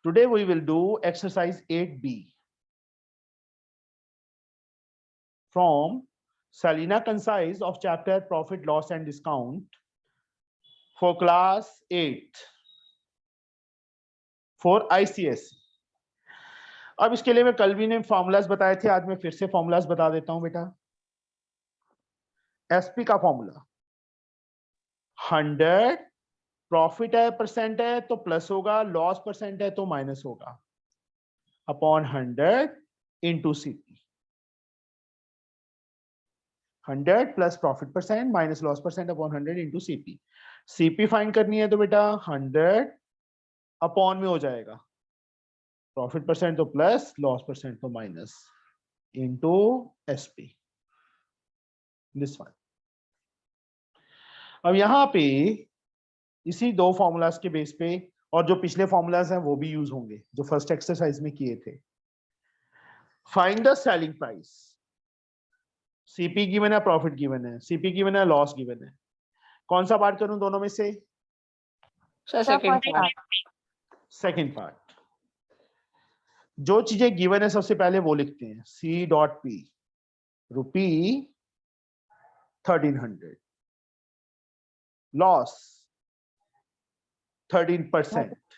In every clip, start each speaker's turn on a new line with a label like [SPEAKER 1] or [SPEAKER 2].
[SPEAKER 1] Today we will do exercise 8B from Salina Concise of chapter Profit, Loss and Discount for class 8 for ICSE. अब इसके लिए मैं कल भी ने फॉर्मूलाज बताए थे, आज मैं फिर से फॉर्मूलाज बता देता हूं बेटा। एसपी का फॉर्मूला 100 प्रॉफिट है परसेंट है तो प्लस होगा, लॉस परसेंट है तो माइनस होगा, upon 100 into CP. 100 plus profit percent minus loss percent upon 100 into CP. CP find करनी है तो बेटा 100 अपॉन में हो जाएगा, प्रॉफिट परसेंट तो प्लस, लॉस परसेंट तो minus, into SP, this one. अब यहां पे इसी दो फॉर्मूलाज के बेस पे, और जो पिछले फॉर्मूलाज हैं वो भी यूज होंगे जो फर्स्ट एक्सरसाइज में किए थे। Find the selling price. CP given है, प्रॉफिट गिवन है, सीपी गिवन है, लॉस गिवन है। कौन सा पार्ट करूं दोनों में से?
[SPEAKER 2] Second part.
[SPEAKER 1] Second part. जो चीजें गिवन है सबसे पहले वो लिखते हैं। सी डॉट पी रुपी 1300, लॉस 13%।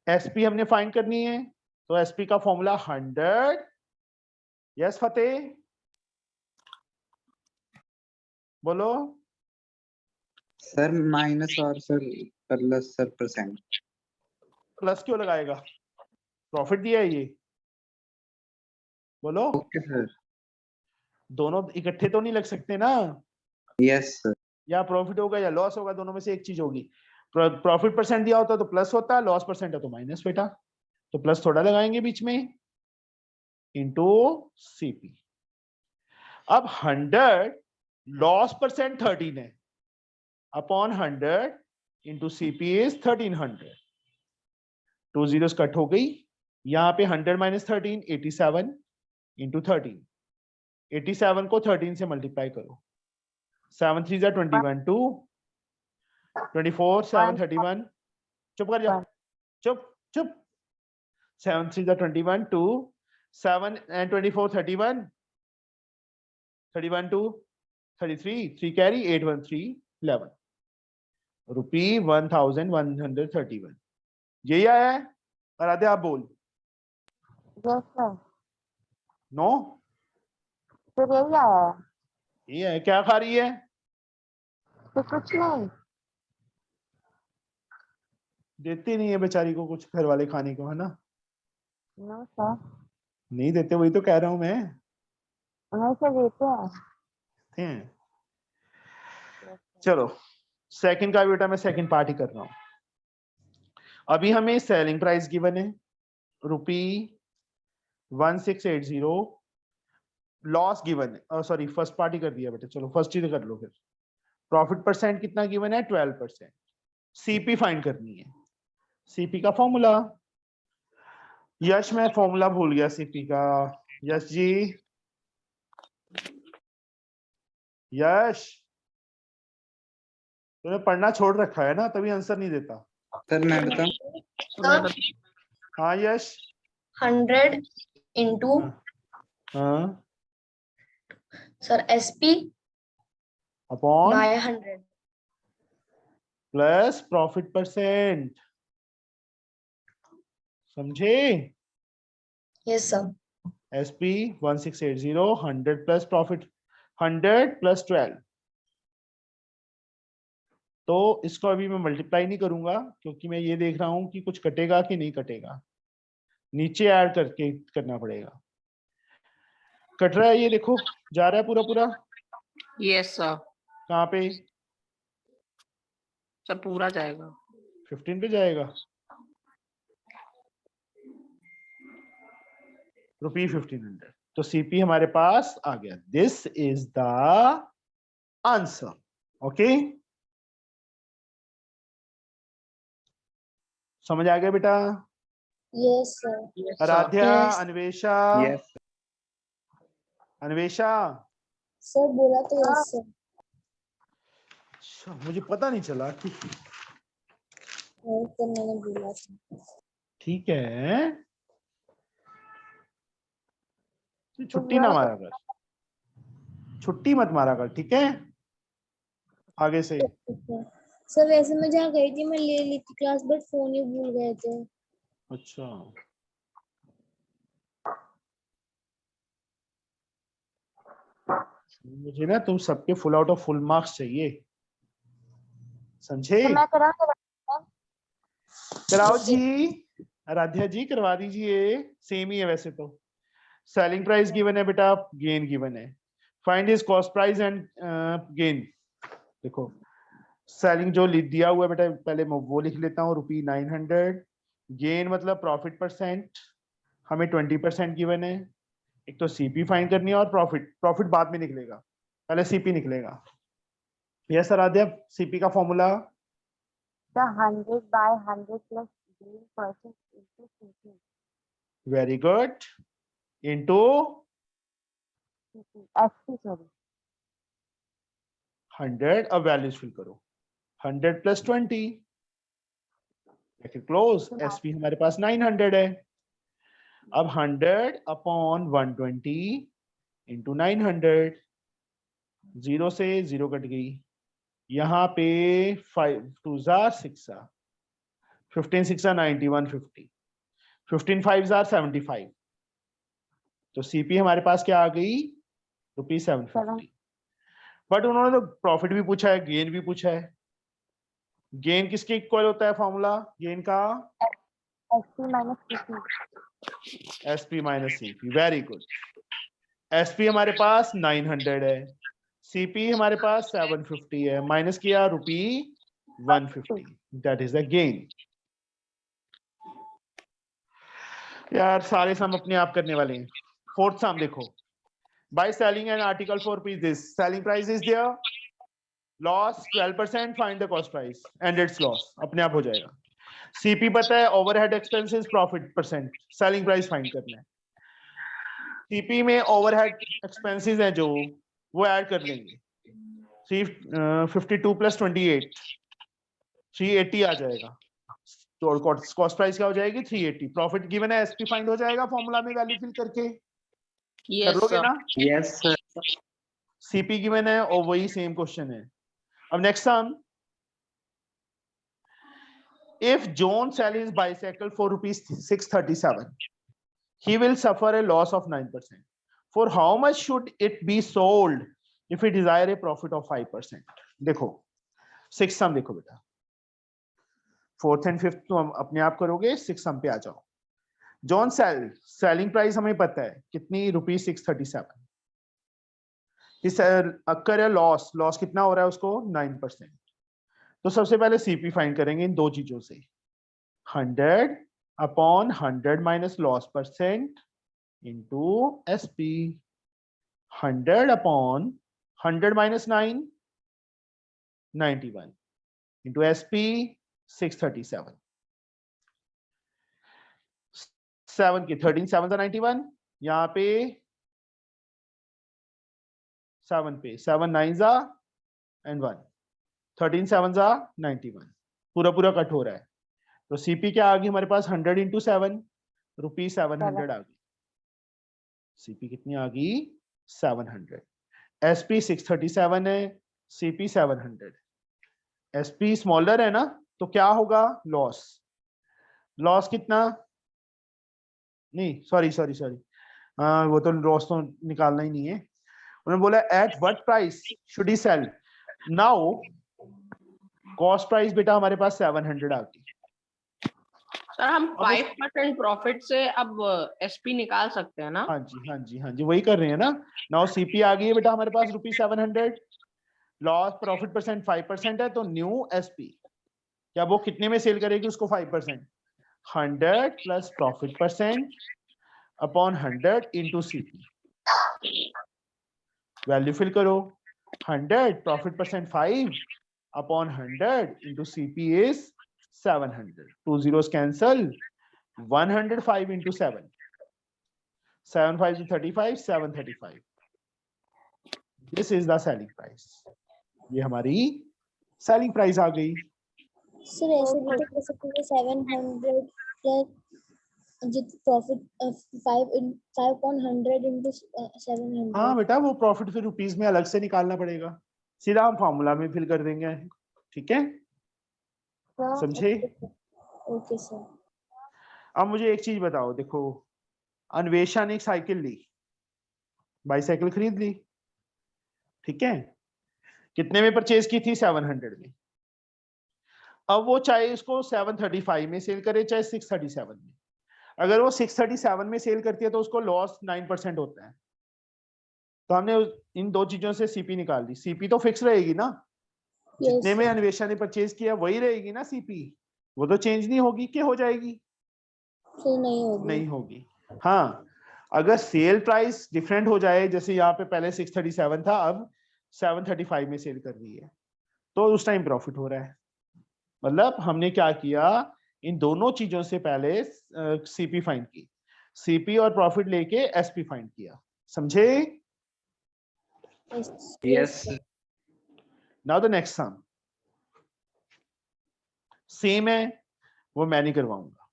[SPEAKER 1] एसपी हमने फाइंड करनी है तो एसपी का फॉर्मूला 100। यस फतेह बोलो।
[SPEAKER 3] सर माइनस और sir plus sir percent.
[SPEAKER 1] Plus क्यों लगाएगा? प्रॉफिट दिया है ये, बोलो।
[SPEAKER 3] Okay sir.
[SPEAKER 1] दोनों इकट्ठे तो नहीं लग सकते ना।
[SPEAKER 3] Yes sir.
[SPEAKER 1] या प्रॉफिट होगा या लॉस होगा, दोनों में से एक चीज होगी। प्रॉफिट परसेंट दिया होता तो प्लस होता, लॉस परसेंट है तो माइनस बेटा, तो प्लस थोड़ा लगाएंगे बीच में, इंटू सीपी। अब 100 लॉस परसेंट 13 है, upon 100 into CP is 1300। 2 zeros cut हो गई, यहां पे 100 माइनस 13 87 इंटू 13। 87 को 13 से मल्टीप्लाई करो, 7 3 21 2 24 7 31। चुप कर जा, चुप चुप। 7 3 21 2 7 and 24 31 31 2 33 3 carry 8 1 3 11 रुपी 1131। यही आया है? आराध्या आप बोल।
[SPEAKER 2] Yes sir.
[SPEAKER 1] नो
[SPEAKER 2] फिर यही आया है।
[SPEAKER 1] ये है। क्या खा रही है?
[SPEAKER 2] तो कुछ नहीं।
[SPEAKER 1] देती नहीं है बेचारी को कुछ घर वाले खाने को, है ना?
[SPEAKER 2] No sir.
[SPEAKER 1] नहीं देते, वही तो कह रहा हूं मैं।
[SPEAKER 2] नहीं सर देते हैं।
[SPEAKER 1] हैं। चलो सेकंड का बेटा मैं सेकंड पार्ट ही कर रहा हूं। अभी हमें सेलिंग प्राइस गिवन है रुपी 1680, लॉस गिवन है, सॉरी फर्स्ट पार्ट ही कर दिया बेटा, चलो फर्स्ट ही कर लो फिर। प्रॉफिट परसेंट कितना गिवन है? 12%। सीपी फाइंड करनी है। सीपी का फॉर्मूला, यश मैं फॉर्मूला भूल गया सीपी का। यश जी, यश तूने पढ़ना छोड़ रखा है ना, तभी आंसर नहीं देता।
[SPEAKER 3] सर मैं बताऊं?
[SPEAKER 1] हाँ यश।
[SPEAKER 4] 100 इंटू
[SPEAKER 1] हाँ
[SPEAKER 4] sir SP
[SPEAKER 1] upon
[SPEAKER 4] by 100
[SPEAKER 1] plus profit percent, समझे?
[SPEAKER 4] Yes sir.
[SPEAKER 1] SP 1680 100 plus profit 100 plus 12। तो इसको अभी मैं मल्टीप्लाई नहीं करूंगा क्योंकि मैं ये देख रहा हूं कि कुछ कटेगा कि नहीं कटेगा, नीचे ऐड करके करना पड़ेगा। कट रहा है ये देखो, जा रहा है पूरा पूरा।
[SPEAKER 5] Yes sir.
[SPEAKER 1] कहाँ पे?
[SPEAKER 5] सर पूरा जाएगा,
[SPEAKER 1] 15 पे जाएगा, रुपी 1500। तो सीपी हमारे पास आ गया। This is the answer. Okay, समझ आ गया बेटा?
[SPEAKER 4] Yes sir.
[SPEAKER 1] Aaradhya,
[SPEAKER 4] Yes.
[SPEAKER 1] Anvesha,
[SPEAKER 3] yes
[SPEAKER 1] Anvesha.
[SPEAKER 4] Sir बोला तो यस सर।
[SPEAKER 1] अच्छा, मुझे पता नहीं चला कि
[SPEAKER 4] तो मैंने बोला था।
[SPEAKER 1] ठीक है, तो
[SPEAKER 2] तो
[SPEAKER 1] छुट्टी ना मारा कर, छुट्टी मत मारा कर, ठीक है। आगे से
[SPEAKER 4] सर वैसे मैं जहाँ गई थी मैं ले ली थी क्लास बट फोन ही भूल गए थे।
[SPEAKER 1] अच्छा, मुझे ना तुम सबके full out of full marks चाहिए, समझे।
[SPEAKER 2] तो मैं करा
[SPEAKER 1] कराओ जी, आराध्या जी करवा दीजिए, सेम ही है वैसे तो। सेलिंग प्राइस गिवन है बेटा, गेन गिवन है, find his cost price and gain. देखो सेलिंग जो दिया हुआ है बेटा, पहले मैं वो लिख लेता हूँ, ₹900। गेन मतलब प्रॉफिट परसेंट, हमें 20% गिवन है। एक तो सीपी फाइंड करनी है और प्रॉफिट बाद में निकलेगा, पहले सीपी निकलेगा। यस आराध्या, सीपी का formula
[SPEAKER 2] 100/100 plus gain % into CP.
[SPEAKER 1] Very good, into
[SPEAKER 2] SP sorry.
[SPEAKER 1] 100। अब वैल्यूज फिल करो, 100 + 20 क्लोज, एसपी हमारे पास 900 है। अब 100/120 इंटू 900, 0 से 0 कट गई, यहाँ पे 5 2 6 15 6 90 150, 15 5 75। तो सीपी हमारे पास क्या आ गई, ₹750। बट उन्होंने तो प्रॉफिट भी पूछा है, गेन भी पूछा है। गेन किसके इक्वल होता है फॉर्मूला गेन का,
[SPEAKER 2] SP minus CP.
[SPEAKER 1] SP minus CP. Very good, SP हमारे पास 900 है, सीपी हमारे पास 750 है, माइनस किया ₹150, दैट इज द गेन। यार सारे सम अपने आप करने वाले हैं। फोर्थ सम देखो, by selling an article for rupees this, selling price is there, loss 12%, find the cost price and its loss, अपने आप हो जाएगा। सीपी पता है, overhead expenses profit percent, selling price find करना है। सीपी में ओवरहेड एक्सपेंसेस है जो, वो ऐड कर लेंगे। 52 + 28 380 आ जाएगा, तो कॉस्ट प्राइस क्या हो जाएगी 380। प्रॉफिट गिवन है, एसपी फाइंड हो जाएगा फॉर्मूला में वैल्यू फिल करके, कर
[SPEAKER 5] यस
[SPEAKER 1] लोगे
[SPEAKER 5] सर।
[SPEAKER 1] ना।
[SPEAKER 3] Yes, sir.
[SPEAKER 1] सीपी गिवन है और वही सेम क्वेश्चन है। अब next sum, if John sells his bicycle for ₹637, he will suffer a loss of 9%. For how much should it be sold if he desire a profit of 5%? देखो six सम देखो बेटा, fourth and fifth तो हम अपने आप करोगे, six सम पे आ जाओ। जॉन सेलिंग प्राइस हमें पता है कितनी, ₹637। इस अक्कर है लॉस, लॉस कितना हो रहा है उसको 9%। तो सबसे पहले सीपी फाइंड करेंगे इन दो चीजों से, 100/100 minus loss percent into SP, 100/100 minus 9 91 into SP 637, 7 की 13 7 91, यहाँ पे 7 पे 7 9 एंड 1, 13 7 91, पूरा पूरा कट हो रहा है। तो सीपी क्या आ गई हमारे पास, 100 इंटू 7, ₹700 आ गई। सीपी कितनी आ गई, 700। एसपी 637 है, सीपी 700। एसपी स्मॉलर है ना, तो क्या होगा, लॉस। लॉस कितना, नहीं सॉरी सॉरी सॉरी, वो तो लॉस तो निकालना ही नहीं है। उन्होंने बोला at what price should he sell. Now cost price बेटा हमारे पास 700 आ गई।
[SPEAKER 5] सर हम 5% प्रॉफिट से अब एसपी निकाल सकते हैं ना।
[SPEAKER 1] हाँ जी हाँ जी हाँ जी, वही कर रहे हैं ना। नाउ सीपी आ गई है बेटा हमारे पास ₹700, लॉस प्रॉफिट परसेंट 5% है, तो न्यू एसपी क्या वो कितने में सेल करेगी उसको 5%, 100 plus profit percent upon 100 into CP. Value fill करो, 100 profit percent 5 upon 100 into CP is 700, 2 zeros cancel, 105 into 7, 7 5 to 35, 735. This is the selling price. ये हमारी selling price आ गई।
[SPEAKER 4] सर ऐसे भी तो कर सकते हैं 700 प्लस जित प्रॉफिट 5/100 into 700.
[SPEAKER 1] हाँ बेटा, वो प्रॉफिट फिर रुपीस में अलग से निकालना पड़ेगा, सीधा हम फॉर्मूला में फिल कर देंगे, ठीक है,
[SPEAKER 2] हाँ,
[SPEAKER 1] समझे?
[SPEAKER 4] Okay sir.
[SPEAKER 1] अब मुझे एक चीज बताओ, देखो अन्वेषा ने एक साइकिल ली, बाईसाइकिल खरीद ली, ठीक है, कितने में परचेज की थी? 700 में। अब वो चाहे इसको 735 में सेल करे चाहे 637 में, अगर वो 637 में सेल करती है तो उसको लॉस 9% होता है। तो हमने इन दो चीजों से सीपी निकाल दी। सीपी तो फिक्स रहेगी ना, जितने में अन्वेषा ने परचेज किया वही रहेगी ना सीपी, वो तो चेंज नहीं होगी, क्या हो जाएगी?
[SPEAKER 4] तो नहीं होगी.
[SPEAKER 1] नहीं होगी। हाँ, अगर सेल प्राइस डिफरेंट हो जाए, जैसे यहाँ पे पहले 637 था, अब 735 में सेल कर रही है, तो उस टाइम प्रॉफिट हो रहा है। मतलब हमने क्या किया, इन दोनों चीजों से पहले सीपी फाइंड की, सीपी और प्रॉफिट लेके एसपी फाइंड किया, समझे?
[SPEAKER 3] Yes, sir.
[SPEAKER 1] Now the next sum same है, वो मैं नहीं करवाऊंगा।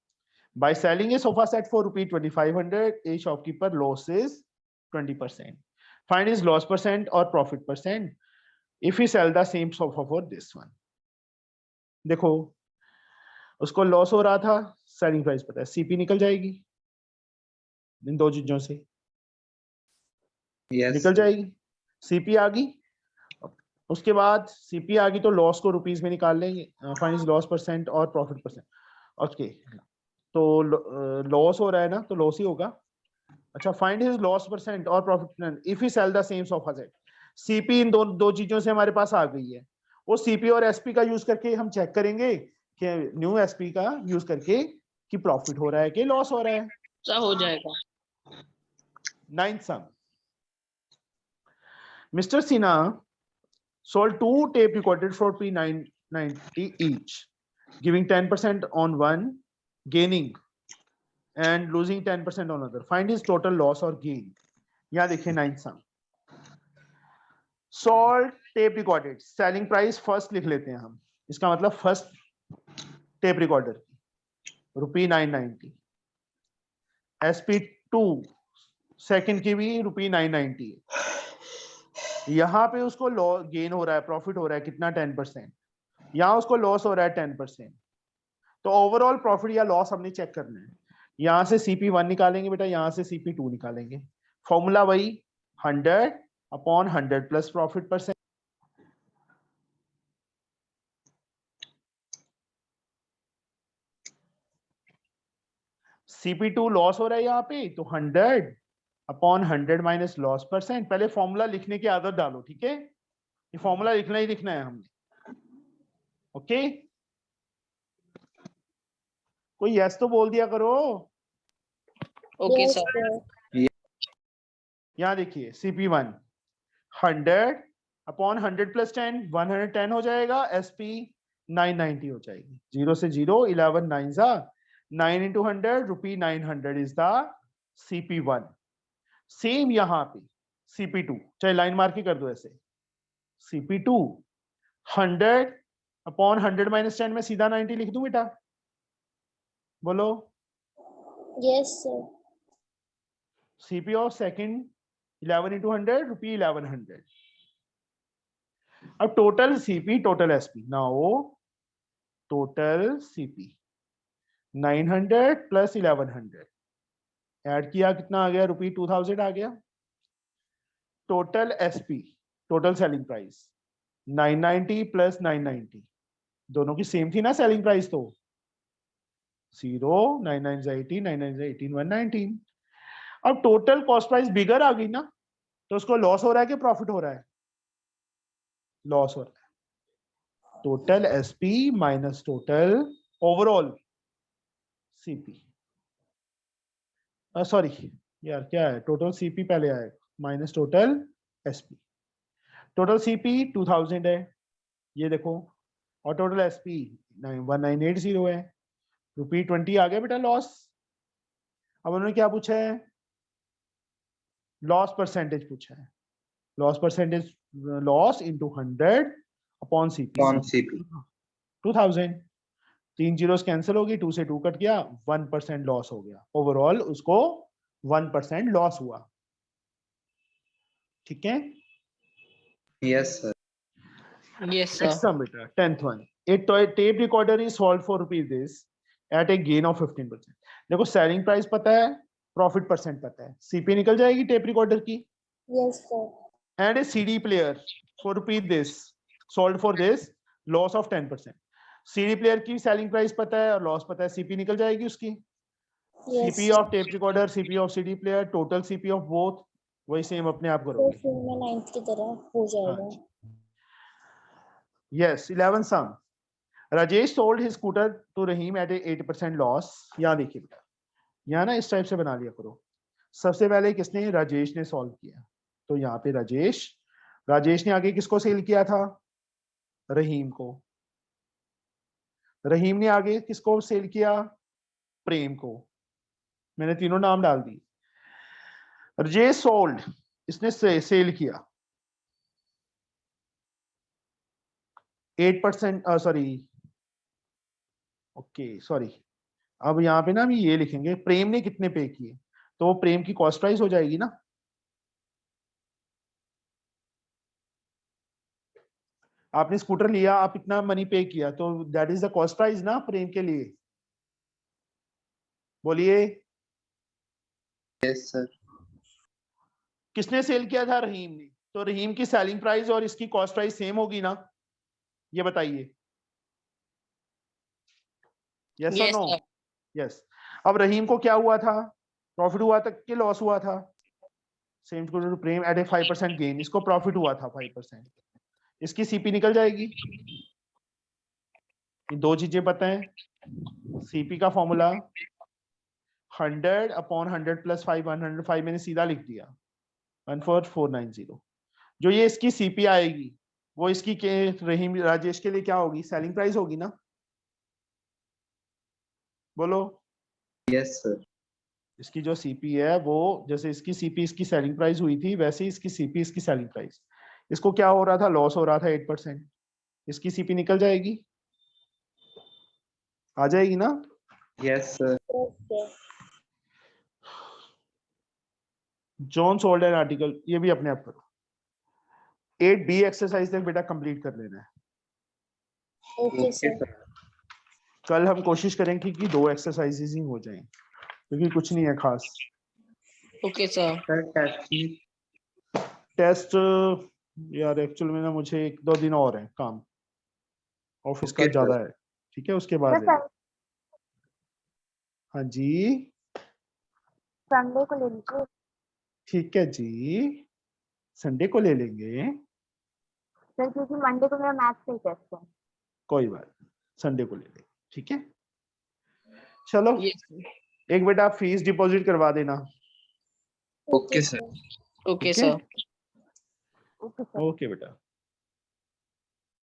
[SPEAKER 1] By selling a sofa set for ₹2500 a shopkeeper losses 20%, find his loss percent और profit percent if he sell the same sofa for this one. देखो उसको loss हो रहा था, सेलिंग प्राइस पता है, सीपी निकल जाएगी इन दो चीजों से,
[SPEAKER 3] Yes,
[SPEAKER 1] निकल
[SPEAKER 3] sir.
[SPEAKER 1] जाएगी, सीपी आ गई। उसके बाद सीपी आ गई तो लॉस को रुपीस में निकाल लेंगे, फाइंड हिज लॉस परसेंट और प्रॉफिट परसेंट। ओके, तो लॉस हो रहा है ना, तो लॉस ही होगा। अच्छा, फाइंड हिज लॉस परसेंट और profit percent if he sell the same sofa set. CP इन दो चीजों से हमारे पास आ गई है, वो सीपी और एसपी का यूज करके हम चेक करेंगे कि न्यू एसपी का यूज करके कि प्रॉफिट हो रहा है कि लॉस हो रहा है।
[SPEAKER 5] ऐसा हो जाएगा।
[SPEAKER 1] 9th sum, Mr. Sinha sold 2 tape recorded for P990 each, giving 10% on one, gaining and losing 10% on other. Find his total loss or gain. यहाँ देखिए 9th sum. Sold tape recorded, selling price first लिख लेते हैं हम, इसका मतलब first tape recorder ₹990, SP2 second की भी ₹990 है। यहाँ पे उसको गेन हो रहा है, प्रॉफिट हो रहा है कितना? 10%। यहाँ उसको लॉस हो रहा है 10%। तो ओवरऑल प्रॉफिट या लॉस हमने चेक करना है। यहाँ से CP1 निकालेंगे बेटा, यहाँ से CP2 निकालेंगे। फॉर्मूला वही 100/100 plus profit percent. CP2 loss हो रहा है यहाँ पे, तो 100/100 माइनस लॉस परसेंट। पहले फॉर्मूला लिखने की आदत डालो, ठीक है? ये फॉर्मूला लिखना ही लिखना है हमने, ओके? कोई यस तो बोल दिया करो।
[SPEAKER 5] Okay
[SPEAKER 4] Yes,
[SPEAKER 5] sir.
[SPEAKER 4] sir.
[SPEAKER 1] यहाँ देखिए CP1 100/100 प्लस 10 110 हो जाएगा, SP 990 हो जाएगी। 0 से 0 11 9 9 into 100 ₹900 is the CP1। Same यहाँ पे CP2, चाहे लाइन मार्क ही कर दो ऐसे, CP2 100/100 माइनस 10 में सीधा 90 लिख दूं बेटा, बोलो।
[SPEAKER 4] Yes, sir.
[SPEAKER 1] CP of second 11 into 100 ₹1100। अब total CP total SP, now total CP 900 plus 1100 add किया, कितना आ गया? ₹2000 आ गया। Total SP total selling price 990 plus 990, दोनों की सेम थी ना सेलिंग प्राइस, तो 0 9 9 18 9 9 18 119। अब टोटल कॉस्ट प्राइस बिगर आ गई ना, तो उसको लॉस हो रहा है कि प्रॉफिट हो रहा है? लॉस हो रहा है। Total SP minus total overall CP, sorry यार क्या है, टोटल CP पहले आएगा minus total SP। Total CP 2000 है, ये देखो, और टोटल SP 1980 है, ₹20 आ गया बेटा लॉस। अब उन्होंने क्या पूछा है? लॉस परसेंटेज पूछा है। Loss percentage, loss into 100 upon CP
[SPEAKER 3] On CP.
[SPEAKER 1] 2000। 3 zeros cancel हो गई, 2 से 2 कट गया, 1% लॉस हो गया। ओवरऑल उसको 1% लॉस हुआ। ठीक है,
[SPEAKER 3] Yes, sir.
[SPEAKER 5] Yes, sir.
[SPEAKER 1] Next sum बेटा 10th one. A tape recorder is sold for rupees this at a gain of 15%। देखो सेलिंग प्राइस पता है, प्रॉफिट परसेंट पता है, सीपी निकल जाएगी टेप रिकॉर्डर की।
[SPEAKER 4] Yes, sir.
[SPEAKER 1] And a CD player for rupees this sold for this loss of 10%। CD player की selling price पता है और लॉस पता है, सीपी निकल जाएगी उसकी।
[SPEAKER 4] Yes.
[SPEAKER 1] CP of tape recorder, CP of CD player, total CP of both वही सेम अपने आप
[SPEAKER 4] तो
[SPEAKER 1] करोगे।
[SPEAKER 4] फिर मैं 9th की तरह हो जाएगा।
[SPEAKER 1] Yes 11 sum. Rajesh sold his scooter to Rahim at 8% loss. यहाँ देखिए बेटा, यहाँ ना इस टाइप से बना लिया करो। सबसे पहले किसने, राजेश ने सॉल्व किया, तो यहाँ पे राजेश ने आगे किसको सेल किया था, रहीम को। रहीम ने आगे किसको सेल किया, प्रेम को। मैंने तीनों नाम डाल दी। राजेश सोल्ड, इसने सेल किया 8%, सॉरी ओके सॉरी, अब यहाँ पे ना हम ये लिखेंगे प्रेम ने कितने पे किए, तो वो प्रेम की कॉस्ट प्राइस हो जाएगी ना। आपने स्कूटर लिया, आप इतना मनी पे किया, तो that is the cost price ना प्रेम के लिए। बोलिए,
[SPEAKER 3] Yes, sir.
[SPEAKER 1] किसने सेल किया था, रहीम ने, तो रहीम की सेलिंग प्राइस और इसकी कॉस्ट प्राइस सेम होगी ना, ये बताइए। यस और
[SPEAKER 5] Yes,
[SPEAKER 1] नो?
[SPEAKER 5] sir.
[SPEAKER 1] यस। अब रहीम को क्या हुआ था, प्रॉफिट हुआ था कि लॉस हुआ था, same to Prem at a 5% gain, इसको प्रॉफिट हुआ था 5%, इसकी सीपी निकल जाएगी। ये दो चीजें पता है, सीपी का फॉर्मूला 100/100 + 5 105 मैंने सीधा लिख दिया 14490। जो ये इसकी सीपी आएगी वो इसकी के रहीम राजेश के लिए क्या होगी, सेलिंग प्राइस होगी ना। बोलो,
[SPEAKER 3] Yes, sir.
[SPEAKER 1] इसकी जो सीपी है वो, जैसे इसकी सीपी इसकी सेलिंग प्राइस हुई थी, वैसे ही इसकी सीपी इसकी सेलिंग प्राइस। इसको क्या हो रहा था, लॉस हो रहा था 8%, इसकी सीपी निकल जाएगी, आ जाएगी ना।
[SPEAKER 3] Yes, sir.
[SPEAKER 4] Okay.
[SPEAKER 1] John sold an article, ये भी अपने आप करो। 8B एक्सरसाइज तक बेटा कंप्लीट कर लेना है।
[SPEAKER 4] Okay,
[SPEAKER 3] Okay,
[SPEAKER 4] sir.
[SPEAKER 3] sir.
[SPEAKER 1] कल हम कोशिश करेंगे कि 2 एक्सरसाइजेज ही हो जाएं, क्योंकि कुछ नहीं है खास।
[SPEAKER 5] Okay, sir.
[SPEAKER 3] Sir, test me.
[SPEAKER 1] Test यार एक्चुअल में ना मुझे 1-2 दिन और है काम, ऑफिस का
[SPEAKER 3] Okay,
[SPEAKER 1] ज्यादा
[SPEAKER 3] sir.
[SPEAKER 1] है। ठीक है, उसके बाद
[SPEAKER 2] सर
[SPEAKER 1] हाँ जी
[SPEAKER 2] संडे को ले लीजिए।
[SPEAKER 1] ठीक है जी, संडे को ले लेंगे,
[SPEAKER 2] सर क्योंकि मंडे को मेरा मैथ्स का ही टेस्ट है।
[SPEAKER 1] कोई बात, संडे को ले लेंगे। ठीक है, चलो
[SPEAKER 5] Yes, sir.
[SPEAKER 1] एक बेटा आप फीस डिपॉजिट करवा देना।
[SPEAKER 3] Okay, sir.
[SPEAKER 5] Okay,
[SPEAKER 1] ठीक है?
[SPEAKER 5] sir.
[SPEAKER 2] Okay sir.
[SPEAKER 1] ओके बेटा।